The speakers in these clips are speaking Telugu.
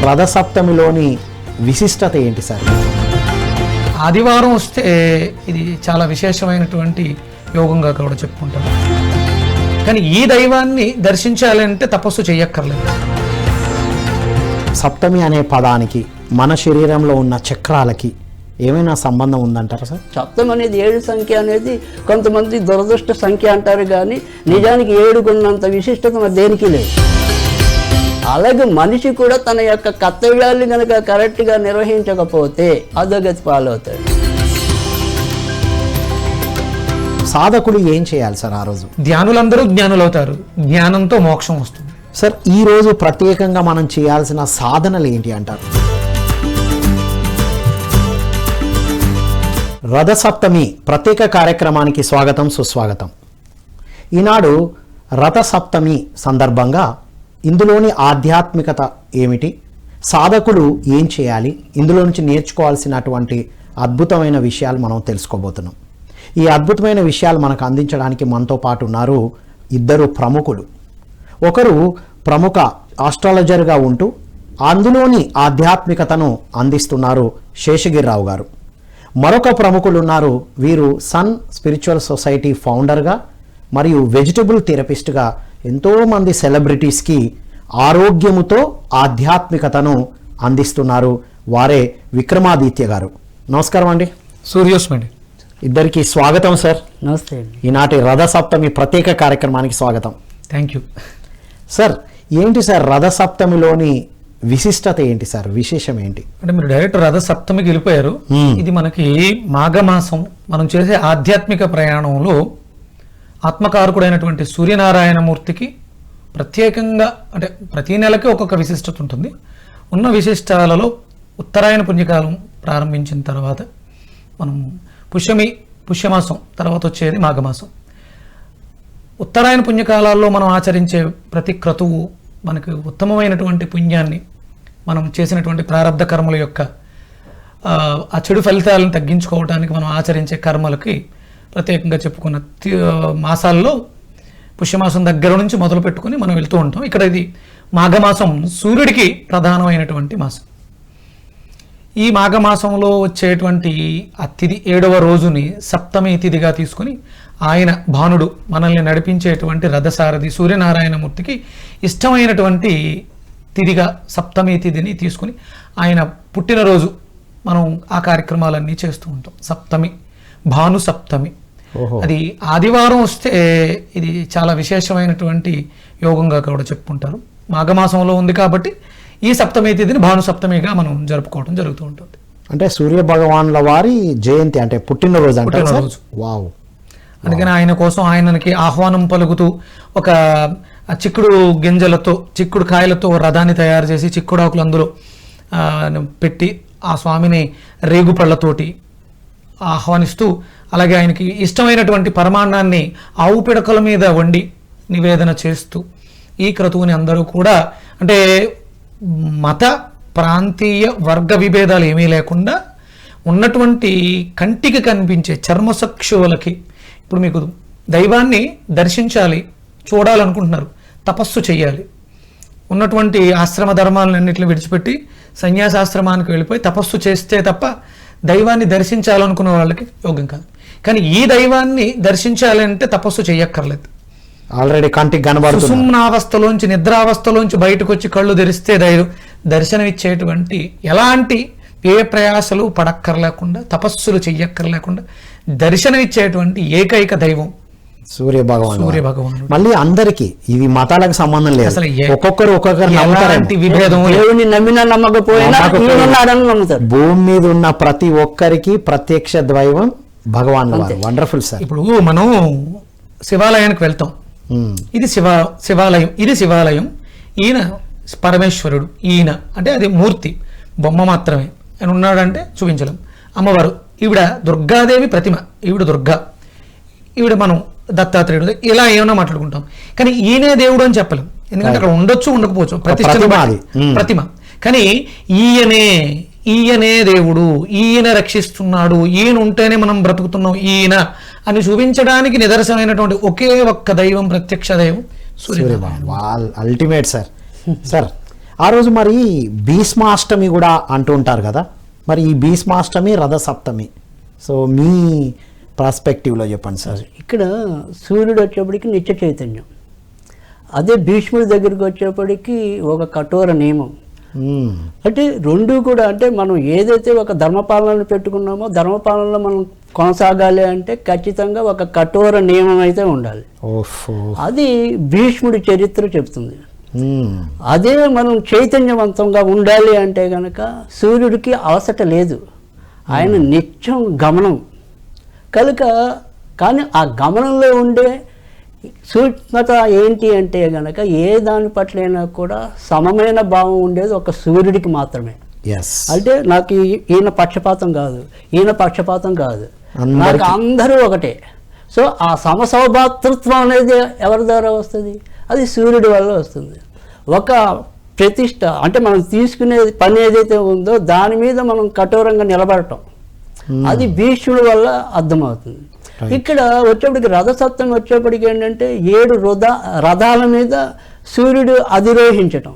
రథసప్తమిలోని విశిష్టత ఏంటి సార్? ఆదివారం వస్తే ఇది చాలా విశేషమైనటువంటి యోగంగా కూడా చెప్పుకుంటాం. కానీ ఈ దైవాన్ని దర్శించాలంటే తపస్సు చేయక్కర్లేదు. సప్తమి అనే పదానికి మన శరీరంలో ఉన్న చక్రాలకి ఏమైనా సంబంధం ఉందంటారా సార్? సప్తం అనేది 7 సంఖ్య అనేది కొంతమంది దురదృష్ట సంఖ్య అంటారు, కానీ నిజానికి 7కు ఉన్నంత విశిష్టత మరి దేనికి లేదు. అలాగే మనిషి కూడా తన యొక్క కర్తవ్యాన్ని కనుక కరెక్ట్గా నిర్వహించకపోతే అధోగతి పాలవుతాడు. సాధకుడు ఏం చేయాలి సార్ ఆ రోజు? ధ్యానులందరూ జ్ఞానులవుతారు, జ్ఞానంతో మోక్షం వస్తుంది. సార్ ఈ రోజు ప్రత్యేకంగా మనం చేయాల్సిన సాధనలు ఏంటి అంటారు? రథసప్తమి ప్రత్యేక కార్యక్రమానికి స్వాగతం, సుస్వాగతం. ఈనాడు రథసప్తమి సందర్భంగా ఇందులోని ఆధ్యాత్మికత ఏమిటి, సాధకుడు ఏం చేయాలి, ఇందులో నుంచి నేర్చుకోవాల్సినటువంటి అద్భుతమైన విషయాలు మనం తెలుసుకోబోతున్నాం. ఈ అద్భుతమైన విషయాలు మనకు అందించడానికి మనతో పాటు ఉన్నారు ఇద్దరు ప్రముఖులు. ఒకరు ప్రముఖ ఆస్ట్రాలజర్గా ఉంటూ అందులోని ఆధ్యాత్మికతను అందిస్తున్నారు శేషగిరిరావు గారు. మరొక ప్రముఖులు ఉన్నారు, వీరు సన్ స్పిరిచువల్ సొసైటీ ఫౌండర్గా మరియు వెజిటబుల్ థెరపిస్ట్గా ఎంతోమంది సెలబ్రిటీస్కి ఆరోగ్యముతో ఆధ్యాత్మికతను అందిస్తున్నారు. వారే విక్రమాదిత్య గారు. నమస్కారం అండి. సూర్యోస్మండి. ఇద్దరికి స్వాగతం సార్. నమస్తే. ఈనాటి రథసప్తమి ప్రత్యేక కార్యక్రమానికి స్వాగతం. Thank you sir. ఏంటి సార్ రథసప్తమిలోని విశిష్టత ఏంటి సార్, విశేషం ఏంటి? అంటే మీరు డైరెక్ట్ రథసప్తమికి వెళ్ళిపోయారు. ఇది మనకి మాఘమాసం మనం చేసే ఆధ్యాత్మిక ప్రయాణంలో ఆత్మకారకుడైనటువంటి సూర్యనారాయణమూర్తికి ప్రత్యేకంగా, అంటే ప్రతి నెలకి ఒక్కొక్క విశిష్టత ఉంటుంది. ఉన్న విశిష్టాలలో ఉత్తరాయణ పుణ్యకాలం ప్రారంభించిన తర్వాత మనం పుష్యమాసం తర్వాత వచ్చేది మాఘమాసం. ఉత్తరాయణ పుణ్యకాలాల్లో మనం ఆచరించే ప్రతి క్రతువు మనకు ఉత్తమమైనటువంటి పుణ్యాన్ని, మనం చేసినటువంటి ప్రారంధ కర్మల యొక్క ఆ చెడు ఫలితాలను తగ్గించుకోవడానికి మనం ఆచరించే కర్మలకి ప్రత్యేకంగా చెప్పుకున్న మాసాల్లో పుష్యమాసం దగ్గర నుంచి మొదలు పెట్టుకుని మనం వెళ్తూ ఉంటాం. ఇక్కడ ఇది మాఘమాసం సూర్యుడికి ప్రధానమైనటువంటి మాసం. ఈ మాఘమాసంలో వచ్చేటువంటి ఆ తిథి 7వ రోజుని సప్తమి తిథిగా తీసుకుని ఆయన భానుడు మనల్ని నడిపించేటువంటి రథసారథి సూర్యనారాయణమూర్తికి ఇష్టమైనటువంటి తిథిగా సప్తమి తిథిని తీసుకుని ఆయన పుట్టినరోజు మనం ఆ కార్యక్రమాలన్నీ చేస్తూ ఉంటాం. సప్తమి, భాను సప్తమి. అది ఆదివారం వస్తే ఇది చాలా విశేషమైనటువంటి యోగంగా కూడా చెప్పుకుంటారు. మాఘమాసంలో ఉంది కాబట్టి ఈ సప్తమి తిథిని భాను సప్తమిగా మనం జరుపుకోవడం జరుగుతూ ఉంటుంది. అంటే సూర్య భగవాన్ల వారి జయంతి, అంటే పుట్టినరోజు అంటారు. పుట్టినరోజు. వావ్. అందుకని ఆయన కోసం ఆయనకి ఆహ్వానం పలుకుతూ ఒక చిక్కుడు గింజలతో, చిక్కుడు కాయలతో రథాన్ని తయారు చేసి చిక్కుడాకులు అందులో పెట్టి ఆ స్వామిని రేగుపళ్ళతోటి ఆహ్వానిస్తూ, అలాగే ఆయనకి ఇష్టమైనటువంటి పరమాన్నాన్ని ఆవు పిడకల మీద వండి నివేదన చేస్తూ ఈ క్రతువుని అందరూ కూడా, అంటే మత ప్రాంతీయ వర్గ విభేదాలు ఏమీ లేకుండా ఉన్నటువంటి కంటికి కనిపించే చర్మచక్షువులకి, ఇప్పుడు మీకు దైవాన్ని దర్శించాలి, చూడాలనుకుంటున్నారు, తపస్సు చేయాలి, ఉన్నటువంటి ఆశ్రమ ధర్మాలన్నింటిని విడిచిపెట్టి సన్యాసాశ్రమానికి వెళ్ళిపోయి తపస్సు చేస్తే తప్ప దైవాన్ని దర్శించాలనుకున్న వాళ్ళకి యోగం కాదు. కానీ ఈ దైవాన్ని దర్శించాలంటే తపస్సు చేయక్కర్లేదు. ఆల్రెడీ కంటికి కనబడుతుంది. సుషుమ్నావస్థలోంచి, నిద్రావస్థలోంచి బయటకు వచ్చి కళ్ళు తెరిస్తే దర్శనమిచ్చేటువంటి ఎలాంటి ఏ ప్రయాసలు పడక్కర్లేకుండా, తపస్సులు చెయ్యక్కర్లేకుండా దర్శనమిచ్చేటువంటి ఏకైక దైవం సూర్య భగవాన్. మళ్ళీ అందరికి ఇది మతాలకు సంబంధం లేదు. అసలు ఒక్కొక్కరు ఎలాంటి విభేదం, దేవుని నమ్మినా నమ్మకపోయినా నమ్ముతారు. భూమి మీద ఉన్న ప్రతి ఒక్కరికి ప్రత్యక్ష దైవం భగవాన్. Wonderful sir. ఇప్పుడు మనం శివాలయానికి వెళ్తాం. ఇది శివాలయం, ఇది శివాలయం. ఈయన పరమేశ్వరుడు, ఈయన అంటే అది మూర్తి, బొమ్మ మాత్రమే. ఆయన ఉన్నాడంటే చూపించలేం. అమ్మవారు, ఈవిడ దుర్గాదేవి ప్రతిమ, ఈవిడ దుర్గా, ఈవిడ మనం దత్తాత్రేయుడు, ఇలా ఏమైనా మాట్లాడుకుంటాం. కానీ ఈయనే దేవుడు అని చెప్పలేం, ఎందుకంటే అక్కడ ఉండొచ్చు, ఉండకపోవచ్చు, ప్రతిమ. కానీ ఈయనే దేవుడు, ఈయన రక్షిస్తున్నాడు, ఈయన ఉంటేనే మనం బ్రతుకుతున్నాం, ఈయన అని చూపించడానికి నిదర్శనమైనటువంటి ఒకే ఒక్క దైవం, ప్రత్యక్ష దైవం సూర్య. Ultimate sir. సార్ ఆ రోజు మరి భీష్మాష్టమి కూడా అంటూ ఉంటారు కదా, మరి ఈ భీష్మాష్టమి రథసప్తమి, సో మీ పర్స్పెక్టివ్లో చెప్పండి సార్. ఇక్కడ సూర్యుడు వచ్చేప్పటికి నిత్య చైతన్యం, అదే భీష్ముడి దగ్గరికి వచ్చేప్పటికి ఒక కఠోర నియమం. అంటే రెండు కూడా, అంటే మనం ఏదైతే ఒక ధర్మపాలనను పెట్టుకున్నామో ధర్మపాలనలో మనం కొనసాగాలి అంటే ఖచ్చితంగా ఒక కఠోర నియమం అయితే ఉండాలి. అది భీష్ముడి చరిత్ర చెప్తుంది. అదే మనం చైతన్యవంతంగా ఉండాలి అంటే కనుక సూర్యుడికి అలసట లేదు, ఆయన నిత్యం గమనం కనుక. కానీ ఆ గమనంలో ఉండే సూక్ష్మత ఏంటి అంటే గనక ఏ దాని పట్లైనా కూడా సమమైన భావం ఉండేది ఒక సూర్యుడికి మాత్రమే. అంటే నాకు ఈయన పక్షపాతం కాదు, ఈయన పక్షపాతం కాదు, నాకు అందరూ ఒకటే. సో ఆ సమసౌభాతృత్వం అనేది ఎవరి ద్వారా వస్తుంది? అది సూర్యుడి వల్ల వస్తుంది. ఒక ప్రతిష్ట అంటే మనం తీసుకునే పని ఏదైతే ఉందో దాని మీద మనం కఠోరంగా నిలబడటం, అది భీష్ముడి వల్ల అర్థమవుతుంది. ఇక్కడ వచ్చేప్పటికి రథసప్తమి వచ్చేప్పటికి ఏంటంటే 7 రథాల మీద సూర్యుడు అధిరోహించటం.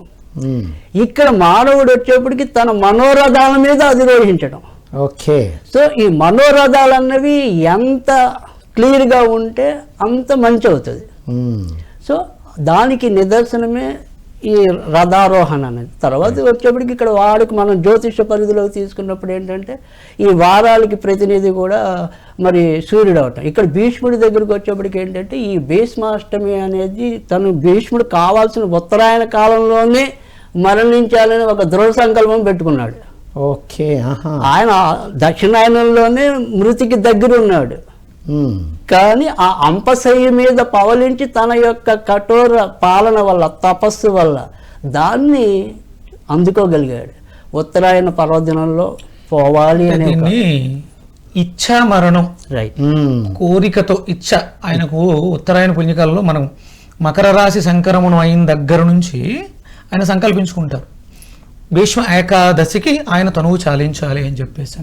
ఇక్కడ మానవుడు వచ్చేప్పటికి తన మనోరథాల మీద అధిరోహించటం. ఓకే. సో ఈ మనోరథాలు అన్నవి ఎంత క్లియర్గా ఉంటే అంత మంచి అవుతుంది. సో దానికి నిదర్శనమే ఈ రథారోహణ అనేది. తర్వాత వచ్చేప్పటికి ఇక్కడ వాడికి మనం జ్యోతిష పరిధిలోకి తీసుకున్నప్పుడు ఏంటంటే ఈ వారాలకి ప్రతినిధి కూడా మరి సూర్యుడు అవటం. ఇక్కడ భీష్ముడి దగ్గరికి వచ్చేప్పటికి ఏంటంటే ఈ భీష్మాష్టమి అనేది తను భీష్ముడు కావాల్సిన ఉత్తరాయణ కాలంలోనే మరణించాలని ఒక దృఢ సంకల్పం పెట్టుకున్నాడు. ఓకే. ఆయన దక్షిణాయనంలోనే మృతికి దగ్గర ఉన్నాడు, కానీ ఆ అంపశయ్య మీద పవలించి తన యొక్క కఠోర పాలన వల్ల తపస్సు వల్ల దాన్ని అందుకోగలిగాడు. ఉత్తరాయణ పర్వదినంలో పోవాలి అనే ఇచ్ఛా మరణం, రైట్, కోరికతో ఇచ్ఛ. ఆయనకు ఉత్తరాయణ పుణ్యకాలంలో మనం మకర రాశి సంక్రమణం అయిన దగ్గర నుంచి ఆయన సంకల్పించుకుంటారు భీష్మ ఏకాదశికి ఆయన తనువు చాలించాలి అని చెప్పేసి.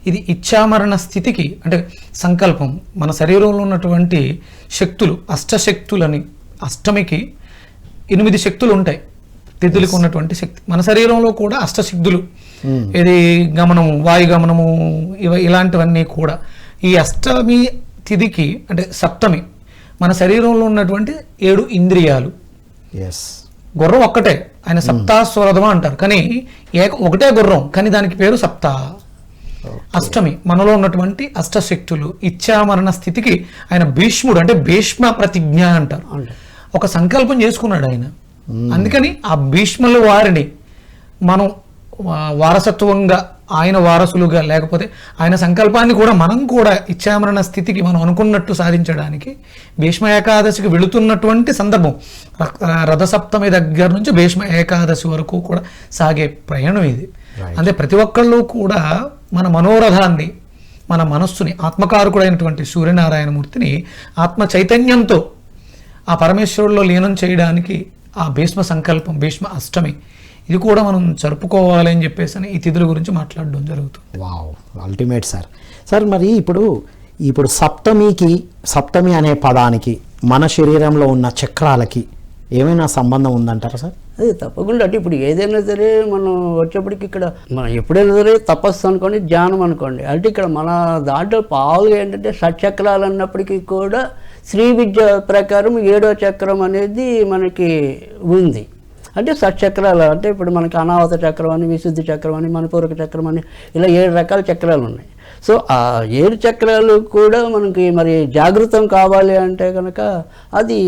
ఇది ఇచ్ఛామరణ స్థితికి అంటే సంకల్పం. మన శరీరంలో ఉన్నటువంటి శక్తులు అష్టశక్తులని, అష్టమికి 8 శక్తులు ఉంటాయి, తిథులకు ఉన్నటువంటి శక్తి. మన శరీరంలో కూడా అష్టశక్తులు, ఇది గమనము, వాయుగమనము, ఇలాంటివన్నీ కూడా ఈ అష్టమి తిథికి అంటే సప్తమి మన శరీరంలో ఉన్నటువంటి 7 ఇంద్రియాలు. గుర్రం ఒక్కటే, ఆయన సప్తాస్వరథం అంటారు, కానీ ఒకటే గుర్రం, కానీ దానికి పేరు సప్తా. అష్టమి మనలో ఉన్నటువంటి అష్టశక్తులు ఇచ్ఛామరణ స్థితికి ఆయన భీష్ముడు అంటే భీష్మ ప్రతిజ్ఞ అంటారు. ఒక సంకల్పం చేసుకున్నాడు ఆయన. అందుకని ఆ భీష్ముల వారిని మనం వారసత్వంగా, ఆయన వారసులుగా, లేకపోతే ఆయన సంకల్పాన్ని కూడా మనం కూడా ఇచ్ఛామరణ స్థితికి మనం అనుకున్నట్టు సాధించడానికి భీష్మ ఏకాదశికి వెళుతున్నటువంటి సందర్భం. రథసప్తమి దగ్గర నుంచి భీష్మ ఏకాదశి వరకు కూడా సాగే ప్రయాణం ఇది. అంటే ప్రతి ఒక్కళ్ళు కూడా మన మనోరథాన్ని, మన మనస్సుని, ఆత్మకారకుడైనటువంటి సూర్యనారాయణమూర్తిని ఆత్మ చైతన్యంతో ఆ పరమేశ్వరుల్లో లీనం చేయడానికి ఆ భీష్మ సంకల్పం, భీష్మ అష్టమి, ఇది కూడా మనం జరుపుకోవాలి అని చెప్పేసి ఈ తిథుల గురించి మాట్లాడడం జరుగుతుంది. Wow, ultimate sir. సార్ మరి ఇప్పుడు సప్తమి అనే పదానికి మన శరీరంలో ఉన్న చక్రాలకి ఏమైనా సంబంధం ఉందంటారా సార్? అది తప్పకుండా. అంటే ఇప్పుడు ఏదైనా సరే మనం వచ్చేప్పటికి ఇక్కడ మనం ఎప్పుడైనా సరే తపస్సు అనుకోండి, ధ్యానం అనుకోండి, అంటే ఇక్కడ మన దాంట్లో పావులుగా ఏంటంటే షట్చక్రాలు అన్నప్పటికీ కూడా శ్రీ విద్య ప్రకారం 7వ చక్రం అనేది మనకి ఉంది. అంటే షట్చక్రాలు అంటే ఇప్పుడు మనకి అనాహత చక్రం అని, విశుద్ధి చక్రం అని, మణిపూరక చక్రం అని, ఇలా 7 రకాల చక్రాలు ఉన్నాయి. సో ఆ 7 చక్రాలు కూడా మనకి మరి జాగృతం కావాలి అంటే కనుక అది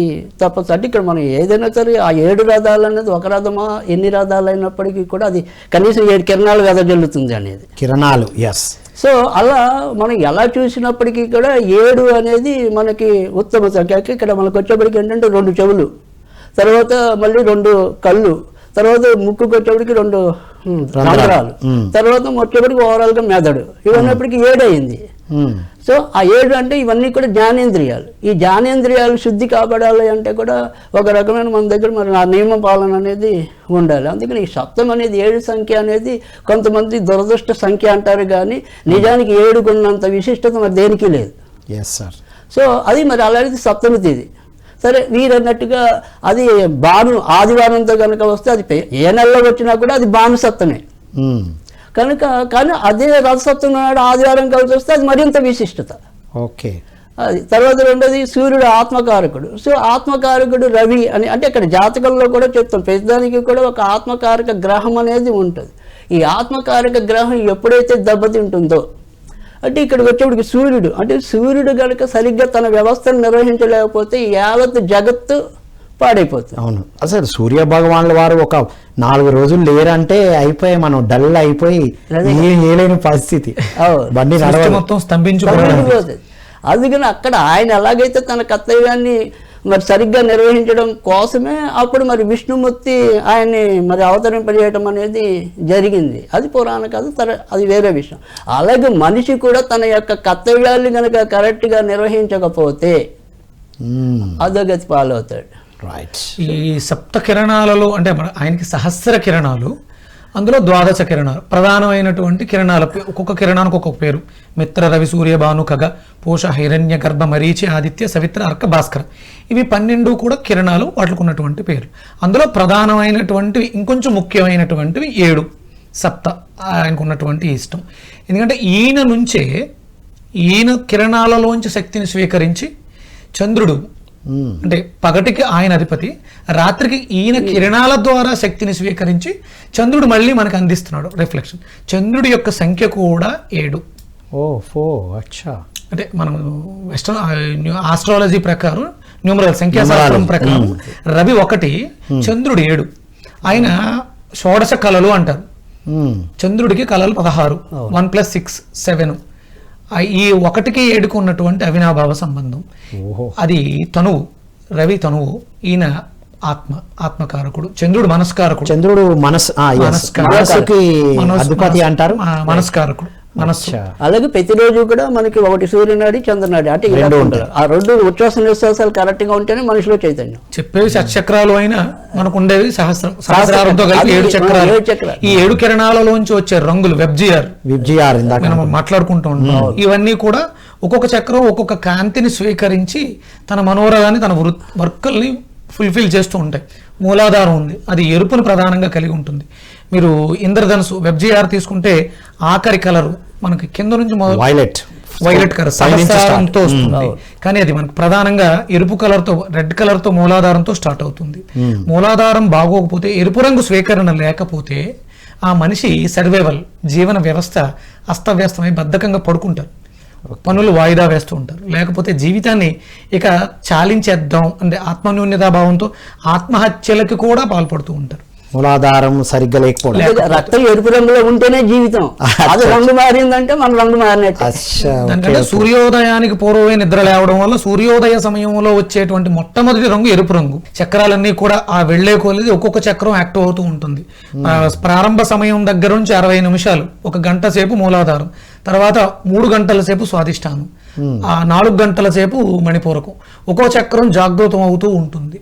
తప్పదు. అంటే ఇక్కడ మనం ఏదైనా సరే ఆ 7 రథాలు అనేది ఒక రథమా ఎన్ని రథాలు అయినప్పటికీ కూడా అది కనీసం 7 కిరణాలు వెదజల్లుతుంది అనేది. కిరణాలు, ఎస్. సో అలా మనం ఎలా చూసినప్పటికీ కూడా 7 అనేది మనకి ఉత్తమ సంఖ్య. ఇక్కడ మనకు వచ్చేప్పటికి ఏంటంటే 2 చెవులు, తర్వాత మళ్ళీ 2 కళ్ళు, తర్వాత ముక్కుకు వచ్చేప్పటికి 2 రంధ్రాలు, తర్వాత వచ్చేప్పటికి ఓవరాల్గా మెదడు, ఇవన్నప్పటికీ 7 అయింది. సో ఆ 7 అంటే ఇవన్నీ కూడా జ్ఞానేంద్రియాలు. ఈ జ్ఞానేంద్రియాలు శుద్ధి కాపాడాలి అంటే కూడా ఒక రకమైన మన దగ్గర మరి ఆ నియమ పాలన అనేది ఉండాలి. అందుకని ఈ సప్తం అనేది 7 సంఖ్య అనేది కొంతమంది దురదృష్ట సంఖ్య అంటారు, కానీ నిజానికి 7 ఉన్నంత విశిష్టత మరి దేనికి లేదు. Yes sir. సో అది మరి అలాంటిది సప్తమి తేదీ. సరే మీరు అన్నట్టుగా అది ఆదివారంతో కనుక వస్తే అది ఏ నెలలో వచ్చినా కూడా అది భానుసత్వమే కనుక. కానీ అదే రథసప్తమి నాడు ఆదివారం కలిసి వస్తే అది మరింత విశిష్టత. ఓకే. అది తర్వాత రెండోది సూర్యుడు ఆత్మకారకుడు. సో ఆత్మకారకుడు రవి అని అంటే ఇక్కడ జాతకంలో కూడా చెప్తాం, ప్రతిదానికి కూడా ఒక ఆత్మకారక గ్రహం అనేది ఉంటుంది. ఈ ఆత్మకారక గ్రహం ఎప్పుడైతే దెబ్బతింటుందో అంటే ఇక్కడికి వచ్చేప్పటికి సూర్యుడు కనుక సరిగ్గా తన వ్యవస్థను నిర్వహించలేకపోతే యావత్ జగత్తు పాడైపోతుంది. అవును, అసలు సూర్య భగవాన్ల వారు ఒక 4 రోజులు లేరంటే అయిపోయి మనం డల్ అయిపోయి ఏం చేయలేని పరిస్థితి, బండి మొత్తం స్తంభించిపోతుంది. అందుకని అక్కడ ఆయన ఎలాగైతే తన కర్తవ్యాన్ని మరి సరిగ్గా నిర్వహించడం కోసమే అప్పుడు మరి విష్ణుమూర్తి ఆయన్ని మరి అవతరింపజేయటం అనేది జరిగింది. అది పురాణ కథ, అది వేరే విషయం. అలాగే మనిషి కూడా తన యొక్క కర్తవ్యాన్ని కనుక కరెక్ట్గా నిర్వహించకపోతే అధోగతి పాలవుతాడు. ఈ సప్త కిరణాలలో అంటే ఆయనకి సహస్ర కిరణాలు, అందులో ద్వాదశ కిరణాలు ప్రధానమైనటువంటి కిరణాల ఒక్కొక్క కిరణానికి ఒక్కొక్క పేరు. మిత్ర, రవి, సూర్య, భాను, ఖగ, పోష, హిరణ్య, గర్భ, మరీచి, ఆదిత్య, సవిత్ర, అర్క, భాస్కర, ఇవి 12 కూడా కిరణాలు, వాటికి ఉన్నటువంటి పేరు. అందులో ప్రధానమైనటువంటివి ఇంకొంచెం ముఖ్యమైనటువంటివి 7 సప్త ఆయనకు ఉన్నటువంటి ఇష్టం. ఎందుకంటే ఈయన కిరణాలలోంచి శక్తిని స్వీకరించి చంద్రుడు అంటే పగటికి ఆయన అధిపతి, రాత్రికి ఈయన కిరణాల ద్వారా శక్తిని స్వీకరించి చంద్రుడు మళ్ళీ మనకు అందిస్తున్నాడు రిఫ్లెక్షన్. చంద్రుడి యొక్క సంఖ్య కూడా 7. అంటే మనం వెస్టర్న్ ఆస్ట్రాలజీ ప్రకారం న్యూమరల్ సంఖ్యాశాస్త్రం ప్రకారం రవి 1, చంద్రుడు 7. ఆయన షోడశ కళలు అంటారు. చంద్రుడికి కళలు 16, 1 + 6 7. ఈ 1కి 7కు ఉన్నటువంటి అవినాభావ సంబంధం. అది తనువు, రవి తనువు, ఈయన ఆత్మకారకుడు, చంద్రుడు మనస్కారకుడు. చంద్రుడు మనస్సుకి అధిపతి అంటారు, మనస్కారకుడు, మనస్సు. అలాగే ప్రతిరోజు కూడా మనకి ఒకటి సూర్యనాడి, చంద్రనాడి అంటే ఆ 2 ఉచ్ఛ్వాస నిశ్వాసాలు కరెక్ట్ గా ఉంటేనే మనిషిలో చైతన్యం. చెప్పేవి షట్చక్రాలు అయినా మనకు ఉండేవి సహస్రారంతో కలిపి 7 చక్రాలు. ఈ 7 కిరణాలలోంచి వచ్చే రంగులు వెబ్జిఆర్ మనం మాట్లాడుకుంటూ ఉంటాం. ఇవన్నీ కూడా ఒక్కొక్క చక్రం ఒక్కొక్క కాంతిని స్వీకరించి తన మనోరథాన్ని, తన వర్కుల్ని ఫుల్ఫిల్ చేస్తూ ఉంటాయి. మూలాధారం ఉంది, అది ఎరుపును ప్రధానంగా కలిగి ఉంటుంది. మీరు ఇంద్రధనుసు వెబ్జిఆర్ తీసుకుంటే ఆఖరి కలరు మనకి కింద నుంచి వైలెట్ కలర్ సహస్రారంతో వస్తుంది. కానీ అది మనకు ప్రధానంగా ఎరుపు కలర్తో, రెడ్ కలర్తో మూలాధారంతో స్టార్ట్ అవుతుంది. మూలాధారం బాగోకపోతే, ఎరుపు రంగు స్వీకరణ లేకపోతే ఆ మనిషి సర్వైవల్ జీవన వ్యవస్థ అస్తవ్యస్తమై బద్ధకంగా పడుకుంటారు, పనులు వాయిదా వేస్తూ ఉంటారు. లేకపోతే జీవితాన్ని ఇక చాలించేద్దాం అంటే ఆత్మన్యూన్యతాభావంతో ఆత్మహత్యలకి కూడా పాల్పడుతూ ఉంటారు. మూలాధారం సరిగ్గా లేకపోవడం, రక్తం ఎరుపు రంగులో ఉంటేనే జీవితం, అది రంగు మారిందంటే మన రంగు మారినట్టు. దానికంటే సూర్యోదయానికి పూర్వమే నిద్ర లేవడం వల్ల సూర్యోదయ సమయంలో వచ్చేటువంటి మొట్టమొదటి రంగు ఎరుపు రంగు. చక్రాలన్నీ కూడా ఆ వెళ్లే కొలిది ఒక్కొక్క చక్రం యాక్టివ్ అవుతూ ఉంటుంది. ప్రారంభ సమయం దగ్గర నుంచి 60 నిమిషాలు, 1 గంట సేపు మూలాధారం, తర్వాత 3 గంటల సేపు స్వాదిష్టానం, 4 గంటల సేపు మణిపూరకం. ఒక్కో చక్రం జాగృతం అవుతూ ఉంటుంది.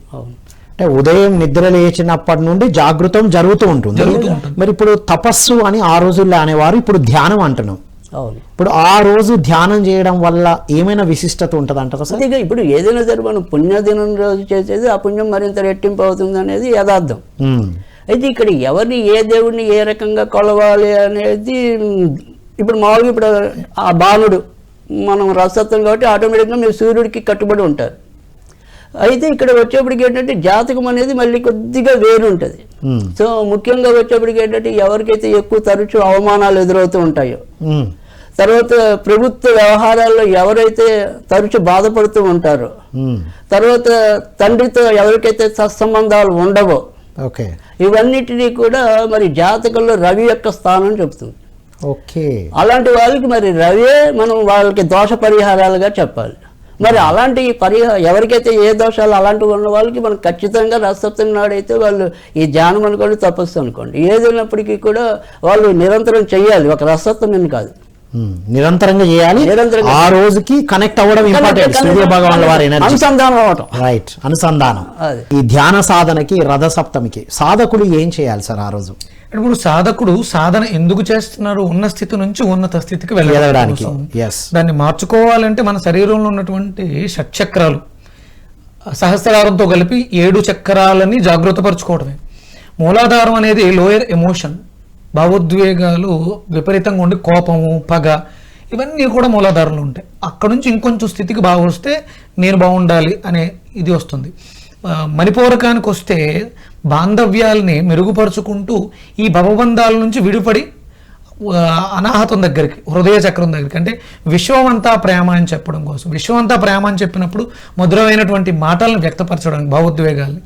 అంటే ఉదయం నిద్ర లేచినప్పటి నుండి జాగృతం జరుగుతూ ఉంటుంది. మరి ఇప్పుడు తపస్సు అని ఆ రోజుల్లో అనేవారు, ఇప్పుడు ధ్యానం అంటున్నాం. ఇప్పుడు ఆ రోజు ధ్యానం చేయడం వల్ల ఏమైనా విశిష్టత ఉంటుంది అంటారా సార్? ఇప్పుడు ఏదైనా సరే మనం పుణ్యదినం రోజు చేసేది ఆ పుణ్యం మరింత రెట్టింపు అవుతుంది అనేది యథార్థం. అయితే ఇక్కడ ఎవరిని ఏ దేవుడిని ఏ రకంగా కొలవాలి అనేది ఇప్పుడు మామూలుగా ఇప్పుడు ఆ బాణుడు మనం రసత్వం కాబట్టి ఆటోమేటిక్గా మీరు సూర్యుడికి కట్టుబడి ఉంటారు. అయితే ఇక్కడ వచ్చేప్పటికి ఏంటంటే జాతకం అనేది మళ్ళీ కొద్దిగా వేరు ఉంటుంది. సో ముఖ్యంగా వచ్చేప్పటికి ఏంటంటే ఎవరికైతే ఎక్కువ తరచు అవమానాలు ఎదురవుతూ ఉంటాయో, తర్వాత ప్రభుత్వ వ్యవహారాల్లో ఎవరైతే తరచు బాధపడుతూ ఉంటారో, తర్వాత తండ్రితో ఎవరికైతే సత్సంబంధాలు ఉండవో, ఇవన్నిటినీ కూడా మరి జాతకంలో రవి యొక్క స్థానం చెప్తుంది. అలాంటి వాళ్ళకి మరి రవే మనం వాళ్ళకి దోష పరిహారాలుగా చెప్పాలి. మరి అలాంటి ఎవరికైతే ఏ దోషాలు అలాంటివి ఉన్న వాళ్ళకి మనం ఖచ్చితంగా రథసప్తమి నాడైతే వాళ్ళు ఈ ధ్యానం అనుకోండి, తపస్సు అనుకోండి, ఏదైనప్పటికీ కూడా వాళ్ళు నిరంతరం చేయాలి. ఒక రథసప్తమిని కాదు, నిరంతరంగా చేయాలి. ఆ రోజుకి కనెక్ట్ అవ్వడం ఇంపార్టెంట్. సూర్య భగవాన్ వారి అనుసంధానం అవటం, రైట్, అనుసంధానం. ఈ ధ్యాన సాధనకి రథసప్తమికి సాధకుడు ఏం చేయాలి సార్ ఆ రోజు? ఇప్పుడు సాధకుడు సాధన ఎందుకు చేస్తున్నారు? ఉన్న స్థితి నుంచి ఉన్నత స్థితికి వెళ్ళడానికి. దాన్ని మార్చుకోవాలంటే మన శరీరంలో ఉన్నటువంటి షట్చక్రాలు సహస్రారంతో కలిపి 7 చక్రాలని జాగృతపరచుకోవడమే. మూలాధారం అనేది లోయర్ ఎమోషన్, భావోద్వేగాలు విపరీతంగా ఉండి కోపము, పగ, ఇవన్నీ కూడా మూలాధారంలో ఉంటాయి. అక్కడ నుంచి ఇంకొంచెం స్థితికి బాగా వస్తే నేను బాగుండాలి అనే ఇది వస్తుంది. మణిపూరకానికి వస్తే బాంధవ్యాలని మెరుగుపరుచుకుంటూ ఈ భవబంధాల నుంచి విడిపడి అనాహతం దగ్గరికి, హృదయ చక్రం దగ్గరికి, అంటే విశ్వమంతా ప్రేమ అని చెప్పడం కోసం. విశ్వమంతా ప్రేమ అని చెప్పినప్పుడు మధురమైనటువంటి మాటలను వ్యక్తపరచడానికి, భావోద్వేగాల్ని.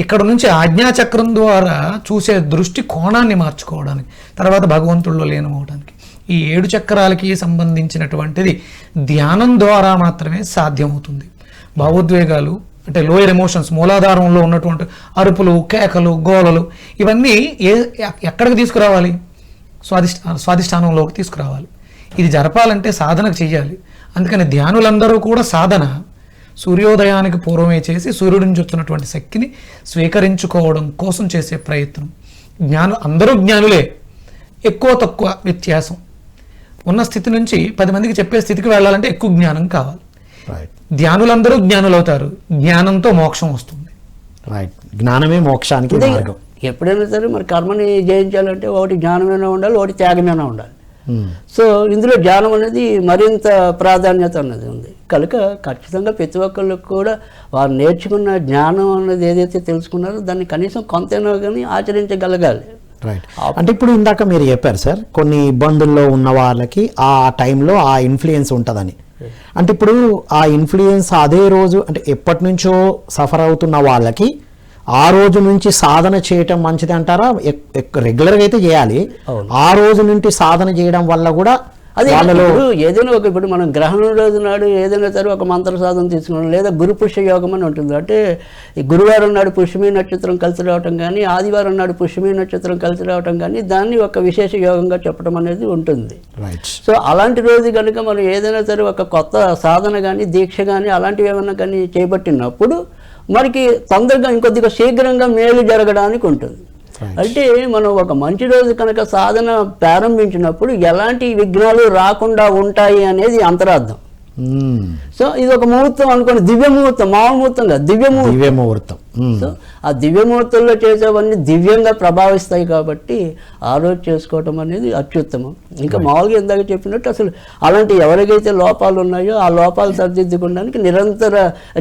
ఇక్కడ నుంచి ఆజ్ఞాచక్రం ద్వారా చూసే దృష్టి కోణాన్ని మార్చుకోవడానికి, తర్వాత భగవంతుల్లో లీనమవడానికి. ఈ 7 చక్రాలకి సంబంధించినటువంటిది ధ్యానం ద్వారా మాత్రమే సాధ్యమవుతుంది. భావోద్వేగాలు అంటే లోయర్ ఎమోషన్స్, మూలాధారంలో ఉన్నటువంటి అరుపులు, కేకలు, గోలలు, ఇవన్నీ ఎక్కడికి తీసుకురావాలి? స్వాధిష్టానంలోకి తీసుకురావాలి. ఇది జరపాలంటే సాధనకు చెయ్యాలి. అందుకని ధ్యానులందరూ కూడా సాధన సూర్యోదయానికి పూర్వమే చేసి సూర్యుడి నుంచి వస్తున్నటువంటి శక్తిని స్వీకరించుకోవడం కోసం చేసే ప్రయత్నం. అందరూ జ్ఞానులే, ఎక్కువ తక్కువ వ్యత్యాసం. ఉన్న స్థితి నుంచి 10 మందికి చెప్పే స్థితికి వెళ్ళాలంటే ఎక్కువ జ్ఞానం కావాలి. ధ్యానులందరూ జ్ఞానులు అవుతారు, జ్ఞానంతో మోక్షం వస్తుంది. రైట్, జ్ఞానమే మోక్షానికి మార్గం. ఎప్పుడైనా సరే మరి కర్మని జయించాలంటే ఒకటి జ్ఞానమైనా ఉండాలి, ఒకటి త్యాగమైనా ఉండాలి. సో ఇందులో జ్ఞానం అనేది మరింత ప్రాధాన్యత అన్నది ఉంది కనుక ఖచ్చితంగా ప్రతి ఒక్కళ్ళకి కూడా వారు నేర్చుకున్న జ్ఞానం అన్నది ఏదైతే తెలుసుకున్నారో దాన్ని కనీసం కొంతైనా కానీ ఆచరించగలగాలి. రైట్. అంటే ఇప్పుడు ఇందాక మీరు చెప్పారు సార్, కొన్ని ఇబ్బందుల్లో ఉన్న వాళ్ళకి ఆ టైంలో ఆ ఇన్ఫ్లుయెన్స్ ఉంటుందని. అంటే ఇప్పుడు ఆ ఇన్ఫ్లుయెన్స్ అదే రోజు, అంటే ఎప్పటి నుంచో సఫర్ అవుతున్న వాళ్ళకి ఆ రోజు నుంచి సాధన చేయటం మంచిది అంటారా? రెగ్యులర్గా అయితే చేయాలి. ఆ రోజు నుండి సాధన చేయడం వల్ల కూడా అదే ఏదైనా ఇప్పుడు మనం గ్రహణం రోజు నాడు ఏదైనా సరే ఒక మంత్ర సాధన తీసుకున్నాం, లేదా గురు పుష్య యోగం అని ఉంటుంది. అంటే ఈ గురువారం నాడు పుష్యమీ నక్షత్రం కలిసి రావటం కానీ, ఆదివారం నాడు పుష్యమీ నక్షత్రం కలిసి రావటం కానీ దాన్ని ఒక విశేష యోగంగా చెప్పడం అనేది ఉంటుంది. సో అలాంటి రోజు కనుక మనం ఏదైనా సరే ఒక కొత్త సాధన కానీ, దీక్ష కానీ, అలాంటివి ఏమైనా కానీ చేపట్టినప్పుడు మనకి తొందరగా ఇంకొద్దిగా శీఘ్రంగా మేలు జరగడానికి ఉంటుంది. అంటే మనం ఒక మంచి రోజు కనుక సాధన ప్రారంభించినప్పుడు ఎలాంటి విఘ్నాలు రాకుండా ఉంటాయి అనేది అంతరార్థం. సో ఇది ఒక ముహూర్తం అనుకోండి, దివ్య ముహూర్తం, మామూలు ముహూర్తం కాదు, దివ్య ముహూర్తం. సో ఆ దివ్య ముహూర్తంలో చేసేవన్నీ దివ్యంగా ప్రభావిస్తాయి కాబట్టి ఆ రోజు చేసుకోవటం అనేది అత్యుత్తమం. ఇంకా మామూలుగా ఇందాక చెప్పినట్టు అసలు అలాంటి ఎవరికైతే లోపాలు ఉన్నాయో ఆ లోపాలు సరిదిద్దుకోవడానికి నిరంతర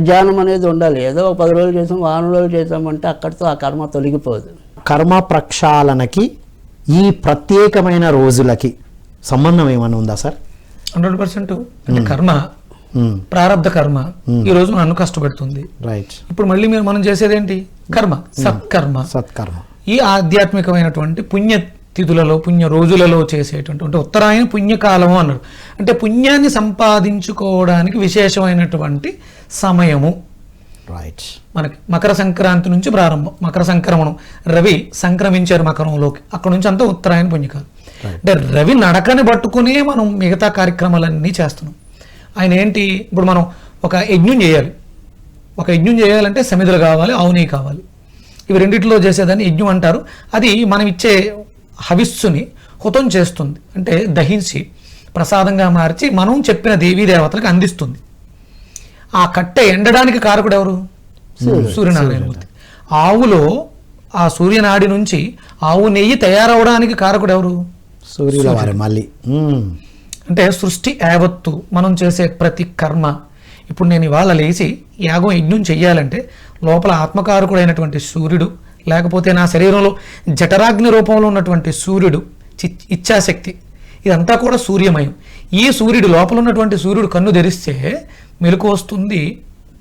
ధ్యానం అనేది ఉండాలి. ఏదో 10 రోజులు చేసాం, 1 రోజులు చేసామంటే అక్కడితో ఆ కర్మ తొలగిపోదు. కర్మ ప్రక్షాళనకి ఈ ప్రత్యేకమైన రోజులకి సంబంధం ఏమైనా ఉందా సార్? 100%. అంటే కర్మ, ప్రారబ్ధ కర్మ ఈ రోజు నన్ను కష్టపెడుతుంది. రైట్. ఇప్పుడు మళ్ళీ మనం చేసేది ఏంటి? కర్మ, సత్కర్మ. ఈ ఆధ్యాత్మికమైనటువంటి పుణ్య తిథులలో, పుణ్య రోజులలో చేసేటువంటి, అంటే ఉత్తరాయణ పుణ్యకాలము అన్నారు. అంటే పుణ్యాన్ని సంపాదించుకోవడానికి విశేషమైనటువంటి సమయము. రైట్. మనకి మకర సంక్రాంతి నుంచి ప్రారంభం. మకర సంక్రమణం, రవి సంక్రమించారు మకరంలోకి, అక్కడ నుంచి అంతా ఉత్తరాయణ పుణ్యకాలం. అంటే రవి నడకని పట్టుకునే మనం మిగతా కార్యక్రమాలన్నీ చేస్తున్నాం. ఆయన ఏంటి, ఇప్పుడు మనం ఒక యజ్ఞం చేయాలి. ఒక యజ్ఞం చేయాలంటే సమిధులు కావాలి, ఆవు నెయ్యి కావాలి. ఇవి రెండిట్లో చేసేదాన్ని యజ్ఞం అంటారు. అది మనం ఇచ్చే హవిస్సుని హుతం చేస్తుంది, అంటే దహించి ప్రసాదంగా మార్చి మనం చెప్పిన దేవీ దేవతలకు అందిస్తుంది. ఆ కట్టె ఎండడానికి కారకుడు ఎవరు? సూర్యనారాయణమూర్తి. ఆవులో ఆ సూర్యనాడి నుంచి ఆవు నెయ్యి తయారవడానికి కారకుడు ఎవరు? సూర్యుల మళ్ళీ. అంటే సృష్టి యావత్తు మనం చేసే ప్రతి కర్మ. ఇప్పుడు నేను ఇవాళ లేచి యాగం యజ్ఞం చెయ్యాలంటే లోపల ఆత్మకారకుడైనటువంటి సూర్యుడు, లేకపోతే నా శరీరంలో జఠరాగ్ని రూపంలో ఉన్నటువంటి సూర్యుడు, ఇచ్ఛాశక్తి, ఇదంతా కూడా సూర్యమయం. ఈ సూర్యుడు, లోపల ఉన్నటువంటి సూర్యుడు కన్ను తెరిస్తే మెలకు వస్తుంది,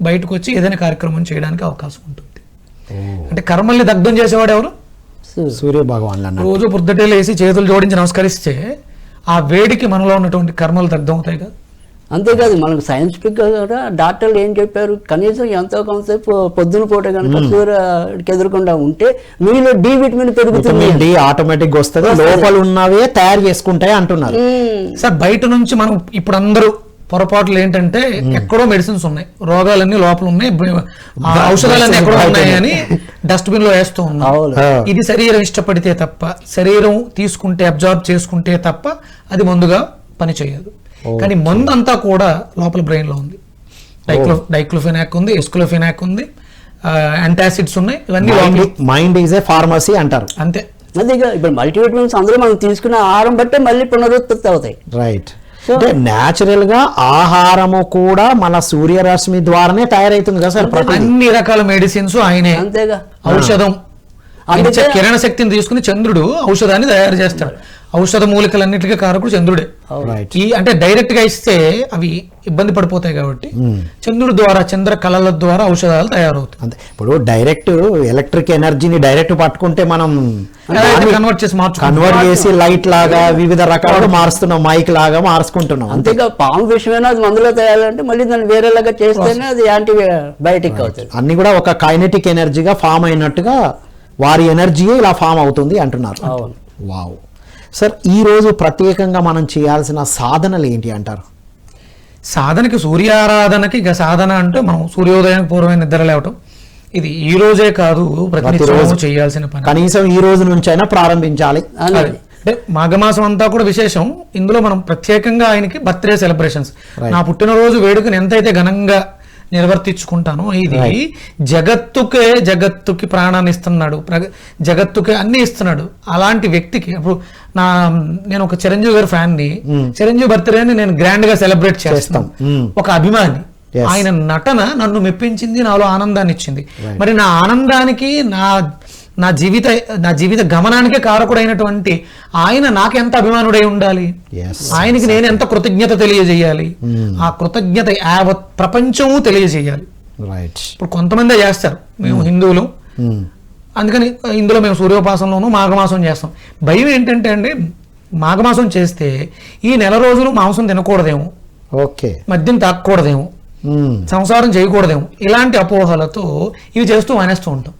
బయటకు వచ్చి ఏదైనా కార్యక్రమం చేయడానికి అవకాశం ఉంటుంది. అంటే కర్మల్ని దగ్ధం చేసేవాడు ఎవరు? సూర్య భగవాన్. రోజు పొద్దుటే లేసి చేతులు జోడించి నమస్కరిస్తే ఆ వేడికి మనలో ఉన్నటువంటి కర్మలు దగ్ధం అవుతాయి కదా. అంతేకాదు, మనకు సైంటిఫిక్ కూడా డాక్టర్లు ఏం చెప్పారు, కనీసం ఎంతో కొంతసేపు పొద్దున పూట కనుక సూర్యుడికి ఎదురకుండా ఉంటే మీలో డి విటమిన్ పెరుగుతుంది, ఆటోమేటిక్ వస్తుంది, లోపల ఉన్నవే తయారు చేసుకుంటాయి అంటున్నారు సార్. బయట నుంచి మనం ఇప్పుడు అందరూ పొరపాట్లు ఏంటంటే ఎక్కడో మెడిసిన్స్ ఉన్నాయి, రోగాలన్నీ లోపల ఉన్నాయి, ఔషధాలన్నీ ఎక్కడో ఉన్నాయి అని డస్ట్బిన్ లో వేస్తూ ఉన్నాం. ఇది శరీరం ఇష్టపడితే తప్ప, శరీరం తీసుకుంటే అబ్జార్బ్ చేసుకుంటే తప్ప అది మందుగా పనిచేయదు. కానీ మందు అంతా కూడా లోపల బ్రెయిన్ లో ఉంది. డైక్లోఫెనాక్ ఉంది, ఎస్క్లోఫెనాక్ ఉంది, యాంటాసిడ్స్ ఉన్నాయి. ఇవన్నీ మైండ్ ఈజ్ ఏ ఫార్మసీ అంటారు. అంతే. అదేగా ఇప్పుడు మల్టీవిటమిన్స్ అందులో మనం తీసుకున్న ఆహారం బట్టే మళ్ళీ పునరుత్పత్తి అవుతాయి. రైట్. అంటే న్యాచురల్ గా ఆహారము కూడా మన సూర్యరశ్మి ద్వారానే తయారైతుంది కదా సార్. అన్ని రకాల మెడిసిన్స్ ఆయనే. అంతేగా. ఔషధం కిరణ శక్తిని తీసుకుని చంద్రుడు ఔషధాన్ని తయారు చేస్తాడు. ఔషధ మూలికలన్నిటికీ కారకుడు చంద్రుడే. ఈ అంటే డైరెక్ట్ గా ఇస్తే అవి ఇబ్బంది పడిపోతాయి కాబట్టి చంద్రుడి ద్వారా, చంద్ర కళల ద్వారా ఔషధాలు తయారవుతాయి. అంతే. ఇప్పుడు డైరెక్ట్ ఎలక్ట్రిక్ ఎనర్జీని డైరెక్ట్ పట్టుకుంటే మనం కన్వర్ట్ చేసి లైట్ లాగా వివిధ రకాలుగా మారుస్తున్నాం, మైక్ లాగా మార్చుకుంటున్నాం. అంతేగా పాము విషయమైనా అది మందులో తయారంటే మళ్ళీ దాన్ని వేరేలాగా చేస్తేనే అది యాంటీబయాటిక్ అవుతుంది. అన్ని కూడా ఒక కైనెటిక్ ఎనర్జీగా ఫామ్ అయినట్టుగా వారి ఎనర్జీయే ఇలా ఫామ్ అవుతుంది అంటున్నారు. వావ్. సార్, ఈ రోజు ప్రత్యేకంగా మనం చేయాల్సిన సాధనలు ఏంటి అంటారు? సాధనకి, సూర్యారాధనకి ఇక సాధన అంటే మనం సూర్యోదయానికి పూర్వమే నిద్ర లేవటం. ఇది ఈ రోజే కాదు, ప్రతిరోజు చేయాల్సిన పని. కనీసం ఈ రోజు నుంచైనా ప్రారంభించాలి. అంటే మాఘమాసం అంతా కూడా విశేషం. ఇందులో మనం ప్రత్యేకంగా ఆయనకి బర్త్డే సెలబ్రేషన్స్, నా పుట్టినరోజు వేడుకను ఎంతైతే ఘనంగా నిర్వర్తించుకుంటాను, ఇది జగత్తుకి ప్రాణాన్ని ఇస్తున్నాడు, జగత్తుకే అన్ని ఇస్తున్నాడు. అలాంటి వ్యక్తికి ఇప్పుడు నేను ఒక చిరంజీవి గారి ఫ్యాన్ని, చిరంజీవి బర్త్డేని నేను గ్రాండ్ గా సెలబ్రేట్ చేస్తాను. ఒక అభిమాని, ఆయన నటన నన్ను మెప్పించింది, నాలో ఆనందాన్ని ఇచ్చింది. మరి నా ఆనందానికి, నా జీవిత గమనానికే కారకుడైనటువంటి ఆయన నాకెంత అభిమానుడై ఉండాలి, ఆయనకి నేను ఎంత కృతజ్ఞత తెలియజేయాలి, ఆ కృతజ్ఞత యావత్ ప్రపంచము తెలియజేయాలి. ఇప్పుడు కొంతమంది చేస్తారు, మేము హిందువులు, అందుకని ఇందులో మేము సూర్యోపాసనలోనూ మాఘమాసం చేస్తాం. భయం ఏంటంటే అండి, మాఘమాసం చేస్తే ఈ నెల రోజులు మాంసం తినకూడదేమో, మద్యం తాకూడదేమో, సంసారం చేయకూడదేమో, ఇలాంటి అపోహలతో ఇవి చేస్తూ మానేస్తూ ఉంటాం.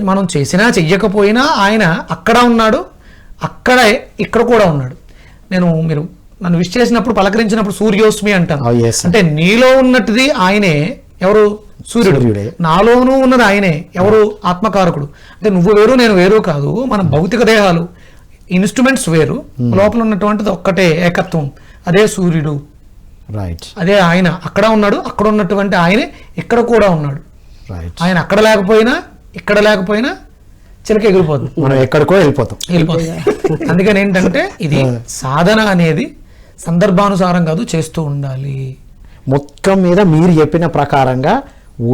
మనం చేసినా చెయ్యకపోయినా ఆయన అక్కడ ఉన్నాడు, ఇక్కడ కూడా ఉన్నాడు. మీరు నన్ను విష్ చేసినప్పుడు, పలకరించినప్పుడు సూర్యోస్మి అంటాను. అంటే నీలో ఉన్నట్టుది ఆయనే. ఎవరు? సూర్యుడు. నాలోనూ ఉన్నది ఆయనే. ఎవరు? ఆత్మకారకుడు. అంటే నువ్వు వేరు, నేను వేరు కాదు. మన భౌతిక దేహాలు, ఇన్స్ట్రుమెంట్స్ వేరు, లోపల ఉన్నటువంటిది ఒక్కటే ఏకత్వం. అదే సూర్యుడు, అదే ఆయన. అక్కడ ఉన్నాడు, అక్కడ ఉన్నటువంటి ఆయనే ఇక్కడ కూడా ఉన్నాడు. ఆయన అక్కడ లేకపోయినా, ఇక్కడ లేకపోయినా చిలక ఎగిరిపోతుంది, మనం ఎక్కడికో వెళ్ళిపోతుంది. అందుకని ఏంటంటే ఇది సాధన అనేది సందర్భానుసారం కాదు, చేస్తూ ఉండాలి. మొత్తం మీద మీరు చెప్పిన ప్రకారంగా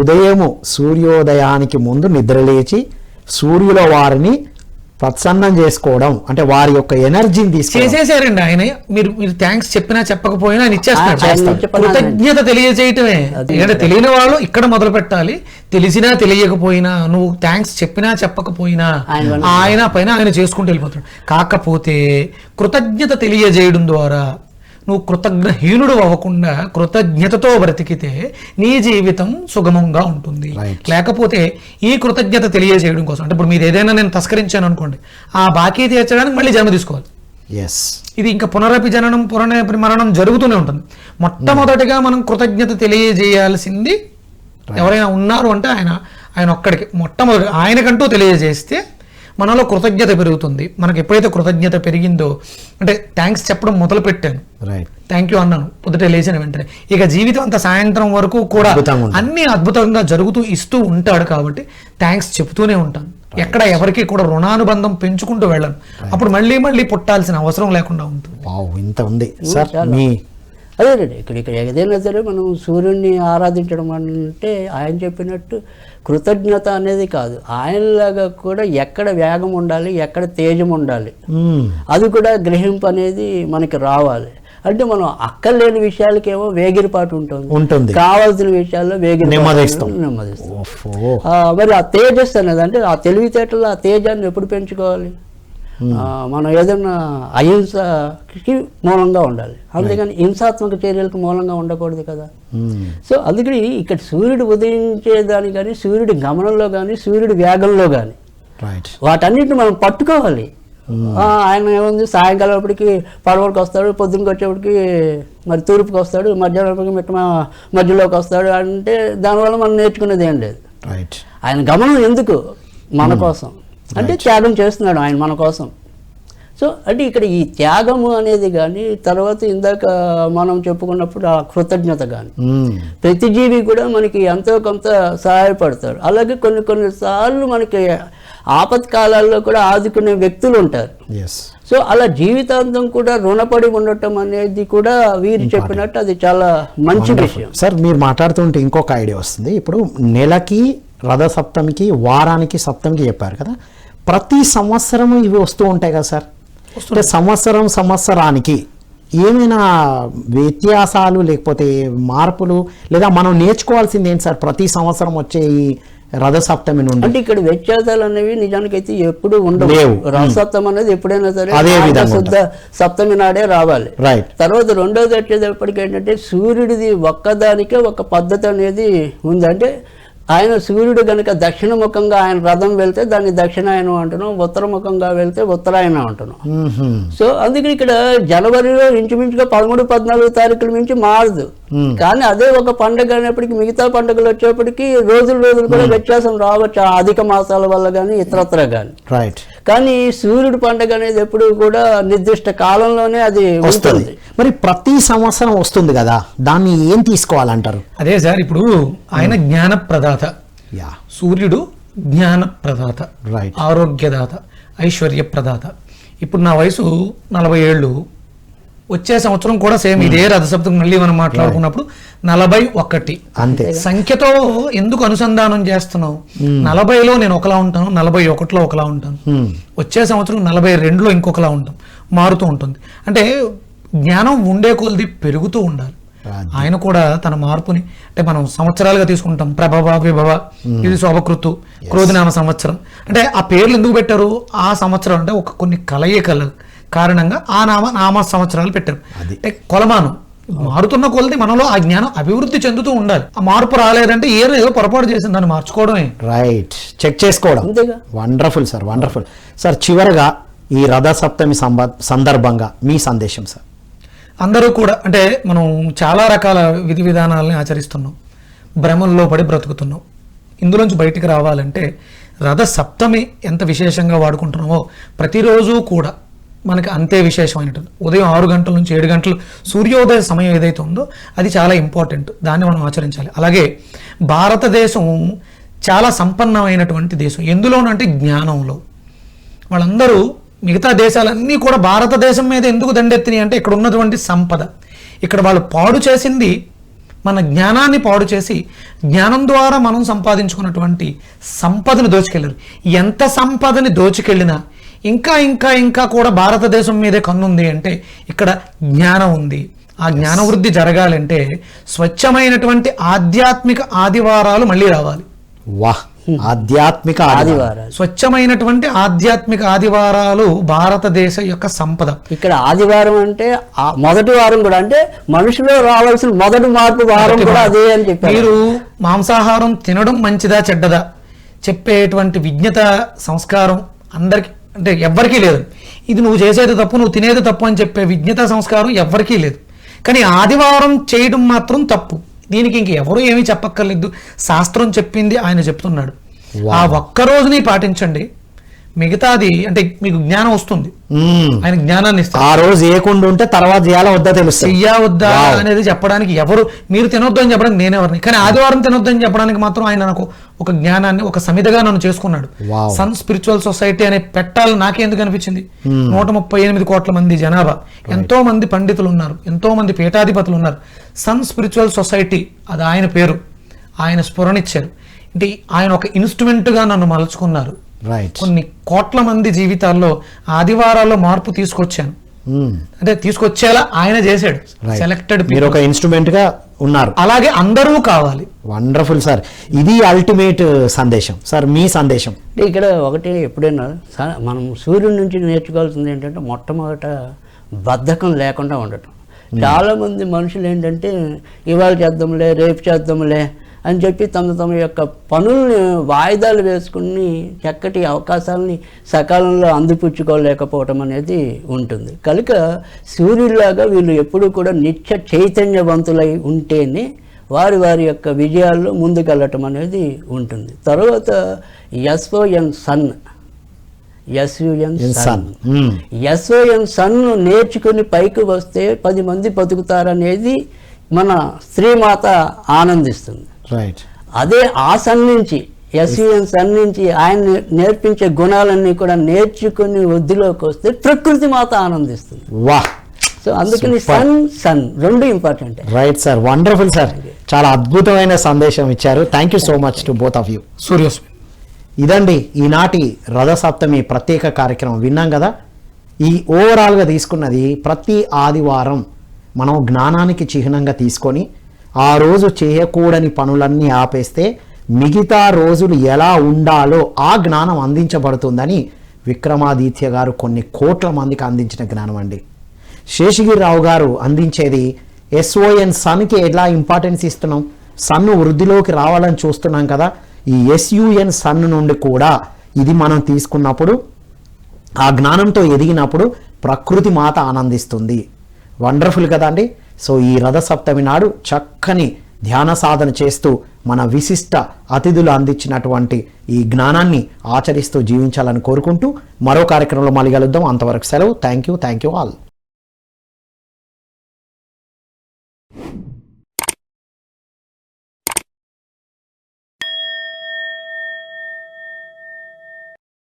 ఉదయము సూర్యోదయానికి ముందు నిద్రలేచి సూర్యుల వారిని ప్రసన్నం చేసుకోవడం, అంటే వారి యొక్క ఎనర్జీని చేసేసారండి ఆయన. మీరు థ్యాంక్స్ చెప్పినా చెప్పకపోయినా ఆయన ఇచ్చేస్తున్నారు. కృతజ్ఞత తెలియజేయటమే. ఎందుకంటే తెలియని వాళ్ళు ఇక్కడ మొదలు పెట్టాలి. తెలిసినా తెలియకపోయినా, నువ్వు థ్యాంక్స్ చెప్పినా చెప్పకపోయినా ఆయన పైన ఆయన చేసుకుంటూ వెళ్ళిపోతాడు. కాకపోతే కృతజ్ఞత తెలియజేయడం ద్వారా నువ్వు కృతజ్ఞహీనుడు అవ్వకుండా కృతజ్ఞతతో బ్రతికితే నీ జీవితం సుగమంగా ఉంటుంది. లేకపోతే ఈ కృతజ్ఞత తెలియజేయడం కోసం, అంటే ఇప్పుడు మీరు ఏదైనా నేను తస్కరించాను అనుకోండి, ఆ బాకీ తీర్చడానికి మళ్ళీ జన్మ తీసుకోవాలి. ఇది ఇంకా పునరపి జననం పునరపి మరణం జరుగుతూనే ఉంటుంది. మొట్టమొదటిగా మనం కృతజ్ఞత తెలియజేయాల్సింది ఎవరైనా ఉన్నారు అంటే ఆయన ఒక్కడికి మొట్టమొదటి ఆయనకంటూ తెలియజేస్తే మనలో కృతజ్ఞత పెరుగుతుంది. మనకు ఎప్పుడైతే కృతజ్ఞత పెరిగిందో, అంటే థ్యాంక్స్ చెప్పడం మొదలు పెట్టాను, థ్యాంక్ యూ అన్నాను పొద్దుటే లేచిన వెంటనే, ఇక జీవితం అంతా సాయంత్రం వరకు కూడా అన్ని అద్భుతంగా జరుగుతూ ఇస్తూ ఉంటాడు. కాబట్టి థ్యాంక్స్ చెప్తూనే ఉంటాను. ఎక్కడ ఎవరికి కూడా రుణానుబంధం పెంచుకుంటూ వెళ్ళను. అప్పుడు మళ్ళీ పుట్టాల్సిన అవసరం లేకుండా ఉంటుంది. ఇంత ఉంది సార్. అదేనండి, ఇక్కడ ఏదైనా సరే మనం సూర్యుడిని ఆరాధించడం అంటే ఆయన చెప్పినట్టు కృతజ్ఞత అనేది కాదు, ఆయనలాగా కూడా ఎక్కడ వేగం ఉండాలి, ఎక్కడ తేజం ఉండాలి, అది కూడా గ్రహింపు అనేది మనకి రావాలి. అంటే మనం అక్కర్లేని విషయాలకేమో వేగిరిపాటు ఉంటుంది, కావాల్సిన విషయాల్లో నెమ్మదిస్తాం. మరి ఆ తేజస్సు అనేది, అంటే ఆ తెలివితేటలో ఆ తేజాన్ని ఎప్పుడు పెంచుకోవాలి? మనం ఏదైనా అహింసకి మూలంగా ఉండాలి, అందుకని హింసాత్మక చర్యలకు మూలంగా ఉండకూడదు కదా. సో అందుకని ఇక్కడ సూర్యుడు ఉదయించేదాని కానీ, సూర్యుడి గమనంలో కానీ, సూర్యుడి వేగంలో కానీ వాటన్నిటిని మనం పట్టుకోవాలి. ఆయన ఏముంది, సాయంకాలప్పటికి పడవడికి వస్తాడు, పొద్దున్నకి వచ్చేప్పటికి మరి తూర్పుకి వస్తాడు, మధ్యాహ్నప్పటికి మధ్యలోకి వస్తాడు అంటే దానివల్ల మనం నేర్చుకునేది ఏం లేదు. ఆయన గమనం ఎందుకు? మన కోసం, అంటే త్యాగం చేస్తున్నాడు ఆయన మన కోసం. సో అంటే ఇక్కడ ఈ త్యాగము అనేది కానీ, తర్వాత ఇందాక మనం చెప్పుకున్నప్పుడు ఆ కృతజ్ఞత కానీ, ప్రతి జీవి కూడా మనకి ఎంతో కొంత సహాయపడతారు. అలాగే కొన్ని సార్లు మనకి ఆపత్కాలాల్లో కూడా ఆదుకునే వ్యక్తులు ఉంటారు. సో అలా జీవితాంతం కూడా రుణపడి ఉండటం అనేది కూడా వీరు చెప్పినట్టు అది చాలా మంచి విషయం. సార్ మీరు మాట్లాడుతుంటే ఇంకొక ఐడియా వస్తుంది. ఇప్పుడు నెలకి రథసప్తమికి, వారానికి సప్తమికి చెప్పారు కదా, ప్రతి సంవత్సరం ఇవి వస్తూ ఉంటాయి కదా సార్? అంటే సంవత్సరానికి ఏమైనా వ్యత్యాసాలు లేకపోతే మార్పులు, లేదా మనం నేర్చుకోవాల్సింది ఏంటి సార్ ప్రతి సంవత్సరం వచ్చే ఈ రథసప్తమి నుండి? అంటే ఇక్కడ వ్యత్యాసాలు అనేవి నిజానికైతే ఎప్పుడు ఉండవు. రథసప్తమి అనేది ఎప్పుడైనా సరే శుద్ధ సప్తమి నాడే రావాలి. తర్వాత రెండోది వచ్చేటప్పటికి ఏంటంటే సూర్యుడిది ఒక్కదానికే ఒక పద్ధతి అనేది ఉంది. అంటే ఆయన సూర్యుడు కనుక దక్షిణముఖంగా ఆయన రథం వెళ్తే దాన్ని దక్షిణాయనం అంటున్నాం, ఉత్తరముఖంగా వెళ్తే ఉత్తరాయణం అంటున్నాం. సో అందుకని ఇక్కడ జనవరిలో ఇంచుమించుగా 13-14 తారీఖుల నుంచి మారదు. కానీ అదే ఒక పండుగ అనేప్పటికీ మిగతా పండుగలు వచ్చేప్పటికీ రోజులు కూడా వ్యత్యాసం రావచ్చు, అధిక మాసాల వల్ల కానీ ఇతరత్ర కానీ. కానీ సూర్యుడు పండుగ అనేది ఎప్పుడు కూడా నిర్దిష్ట కాలంలోనే అది వస్తుంది. మరి ప్రతి సంవత్సరం వస్తుంది కదా, దాన్ని ఏం తీసుకోవాలంటారు? అదే సార్, ఇప్పుడు ఆయన జ్ఞాన ప్రదాత, సూర్యుడు జ్ఞాన ప్రదాత, ఆరోగ్యదాత, ఐశ్వర్య ప్రదాత. ఇప్పుడు నా వయసు 40 ఏళ్ళు, వచ్చే సంవత్సరం కూడా సేమ్ ఇదే రథసప్తమి మళ్ళీ మనం మాట్లాడుకున్నప్పుడు 41. అంతే. సంఖ్యతో ఎందుకు అనుసంధానం చేస్తున్నావు? 40లో నేను ఒకలా ఉంటాను, 41లో ఒకలా ఉంటాను, వచ్చే సంవత్సరం 42లో ఇంకొకలా ఉంటాం, మారుతూ ఉంటుంది. అంటే జ్ఞానం ఉండే కొలది పెరుగుతూ ఉండాలి. ఆయన కూడా తన మార్పుని, అంటే మనం సంవత్సరాలుగా తీసుకుంటాం, ప్రభవ, విభవ, ఇది శోభకృతు, క్రోధినామ సంవత్సరం. అంటే ఆ పేర్లు ఎందుకు పెట్టారు? ఆ సంవత్సరం అంటే ఒక కొన్ని కలయికల కారణంగా ఆ నామ సంవత్సరాలు పెట్టారు. అంటే కొలమానం మారుతున్న కొలది మనలో ఆ జ్ఞానం అభివృద్ధి చెందుతూ ఉండాలి. ఆ మార్పు రాలేదంటే ఏదో పొరపాటు చేసింది, దాన్ని మార్చుకోవడమే. చెక్ చేసుకోవడం. Wonderful sir, wonderful sir. చివరగా ఈ రథసప్తమి సందర్భంగా మీ సందేశం సార్. అందరూ కూడా అంటే మనం చాలా రకాల విధి విధానాలని ఆచరిస్తున్నాం, భ్రమల్లో పడి బ్రతుకుతున్నాం. ఇందులోంచి బయటికి రావాలంటే రథసప్తమి ఎంత విశేషంగా వాడుకుంటున్నామో ప్రతిరోజు కూడా మనకి అంతే విశేషమైనటువంటి ఉదయం 6 గంటల నుంచి 7 గంటలు సూర్యోదయ సమయం ఏదైతే ఉందో అది చాలా ఇంపార్టెంట్, దాన్ని మనం ఆచరించాలి. అలాగే భారతదేశం చాలా సంపన్నమైనటువంటి దేశం, ఎందులోనంటే జ్ఞానంలో. వాళ్ళందరూ మిగతా దేశాలన్నీ కూడా భారతదేశం మీద ఎందుకు దండెత్తినాయి అంటే ఇక్కడ ఉన్నటువంటి సంపద. ఇక్కడ వాళ్ళు పాడు చేసింది మన జ్ఞానాన్ని పాడు చేసి జ్ఞానం ద్వారా మనం సంపాదించుకున్నటువంటి సంపదను దోచుకెళ్ళారు. ఎంత సంపదని దోచుకెళ్ళినా ఇంకా ఇంకా ఇంకా కూడా భారతదేశం మీదే కన్నుంది అంటే ఇక్కడ జ్ఞానం ఉంది. ఆ జ్ఞాన వృద్ధి జరగాలంటే స్వచ్ఛమైనటువంటి ఆధ్యాత్మిక ఆదివారాలు మళ్ళీ రావాలి. ఆధ్యాత్మిక ఆదివారాలు, స్వచ్ఛమైనటువంటి ఆధ్యాత్మిక ఆదివారాలు భారతదేశ యొక్క సంపద. ఇక్కడ ఆదివారం అంటే మొదటి వారం కూడా, అంటే మనుషులో రావాల్సిన మొదటి మార్పు వారం కూడా అదే అని చెప్పారు. మీరు మాంసాహారం తినడం మంచిదా చెడ్డదా చెప్పేటువంటి విజ్ఞత సంస్కారం అందరికి, అంటే ఎవ్వరికీ లేదు. ఇది నువ్వు చేసేది తప్పు, నువ్వు తినేది తప్పు అని చెప్పే విజ్ఞత సంస్కారం ఎవ్వరికీ లేదు. కానీ ఆదివారం చేయడం మాత్రం తప్పు. దీనికి ఇంక ఎవరు ఏమీ చెప్పక్కర్లేదు, శాస్త్రం చెప్పింది ఆయన చెప్తున్నాడు. ఆ ఒక్కరోజుని పాటించండి, మిగతాది అంటే మీకు జ్ఞానం వస్తుంది. ఆయన జ్ఞానాన్ని ఇస్తారు. ఆ రోజు ఏకుండా ఉంటే తర్వాత చేయాలా వద్దా తెలుస్తుంది, చెయ్యా వద్దా అనేది చెప్పడానికి ఎవరు, మీరు తినొద్దు అని చెప్పడానికి నేనెవరిని. కానీ ఆదివారం తినొద్దు అని చెప్పడానికి మాత్రం ఆయన నాకు ఒక జ్ఞానాన్ని, ఒక సమితిగా నన్ను చేసుకున్నాడు. సన్ స్పిరిచువల్ సొసైటీ అనే పెట్టాలి నాకెందుకు అనిపించింది? 138 కోట్ల మంది జనాభా, ఎంతో మంది పండితులు ఉన్నారు, ఎంతో మంది పీఠాధిపతులు ఉన్నారు. సన్ స్పిరిచువల్ సొసైటీ అది ఆయన పేరు, ఆయన స్ఫురణిచ్చారు. అంటే ఆయన ఒక ఇన్స్ట్రుమెంట్గా నన్ను మలుచుకున్నారు. కొన్ని కోట్ల మంది జీవితాల్లో ఆదివారాల్లో మార్పు తీసుకొచ్చాను, అంటే తీసుకొచ్చేలా ఆయన చేశాడు. సెలెక్టెడ్ మీరు ఒక ఇన్స్ట్రుమెంట్ గా ఉన్నారు. అలాగే అందరూ కావాలి. వండర్ఫుల్ సార్, ఇది అల్టిమేట్ సందేశం సార్. మీ సందేశం ఇక్కడ ఒకటి, ఎప్పుడైనా మనం సూర్యుడి నుంచి నేర్చుకోవాల్సింది ఏంటంటే మొట్టమొదట బద్ధకం లేకుండా ఉండటం. చాలామంది మనుషులు ఏంటంటే ఇవాళ చేద్దాంలే, రేపు చేద్దాంలే అని చెప్పి తమ యొక్క పనుల్ని వాయిదాలు వేసుకుని చక్కటి అవకాశాలని సకాలంలో అందిపుచ్చుకోలేకపోవటం అనేది ఉంటుంది. కనుక సూర్యుడిలాగా వీళ్ళు ఎప్పుడూ కూడా నిత్య చైతన్యవంతులై ఉంటేనే వారి యొక్క విజయాల్లో ముందుకెళ్ళటం అనేది ఉంటుంది. తర్వాత S O N son, SUN sun sun. SON సన్ను నేర్చుకుని పైకి వస్తే 10 మంది బతుకుతారనేది మన స్త్రీమాత ఆనందిస్తుంది. రైట్. అదే ఆ సన్ నుంచి SUN సన్ నుంచి ఆయన నేర్పించే గుణాలన్నీ కూడా నేర్చుకుని వృద్ధిలోకి వస్తే ప్రకృతి మాత ఆనందిస్తుంది. వాహ్. సో అందుకని సన్ రెండు important. Right sir, wonderful sir, చాలా అద్భుతమైన సందేశం ఇచ్చారు. Thank you so much to both of you. సూర్యోస్మి. ఇదండి ఈనాటి రథసప్తమి ప్రత్యేక కార్యక్రమం. విన్నాం కదా, ఈ ఓవరాల్గా తీసుకున్నది ప్రతి ఆదివారం మనం జ్ఞానానికి చిహ్నంగా తీసుకొని ఆ రోజు చేయకూడని పనులన్నీ ఆపేస్తే మిగతా రోజులు ఎలా ఉండాలో ఆ జ్ఞానం అందించబడుతుందని విక్రమాదిత్య గారు కొన్ని కోట్ల మందికి అందించిన జ్ఞానం అండి. శేషగిరిరావు గారు అందించేది SON సన్కి ఎలా ఇంపార్టెన్స్ ఇస్తున్నాం, సన్ను వృద్ధిలోకి రావాలని చూస్తున్నాం కదా, ఈ SUN సన్ నుండి కూడా ఇది మనం తీసుకున్నప్పుడు ఆ జ్ఞానంతో ఎదిగినప్పుడు ప్రకృతి మాత ఆనందిస్తుంది. వండర్ఫుల్ కదా అండి. సో ఈ రథసప్తమి నాడు చక్కని ధ్యాన సాధన చేస్తూ మన విశిష్ట అతిథులు అందించినటువంటి ఈ జ్ఞానాన్ని ఆచరిస్తూ జీవించాలని కోరుకుంటూ మరో కార్యక్రమంలో మళ్ళీ కలుద్దాం. అంతవరకు సెలవు. Thank you all.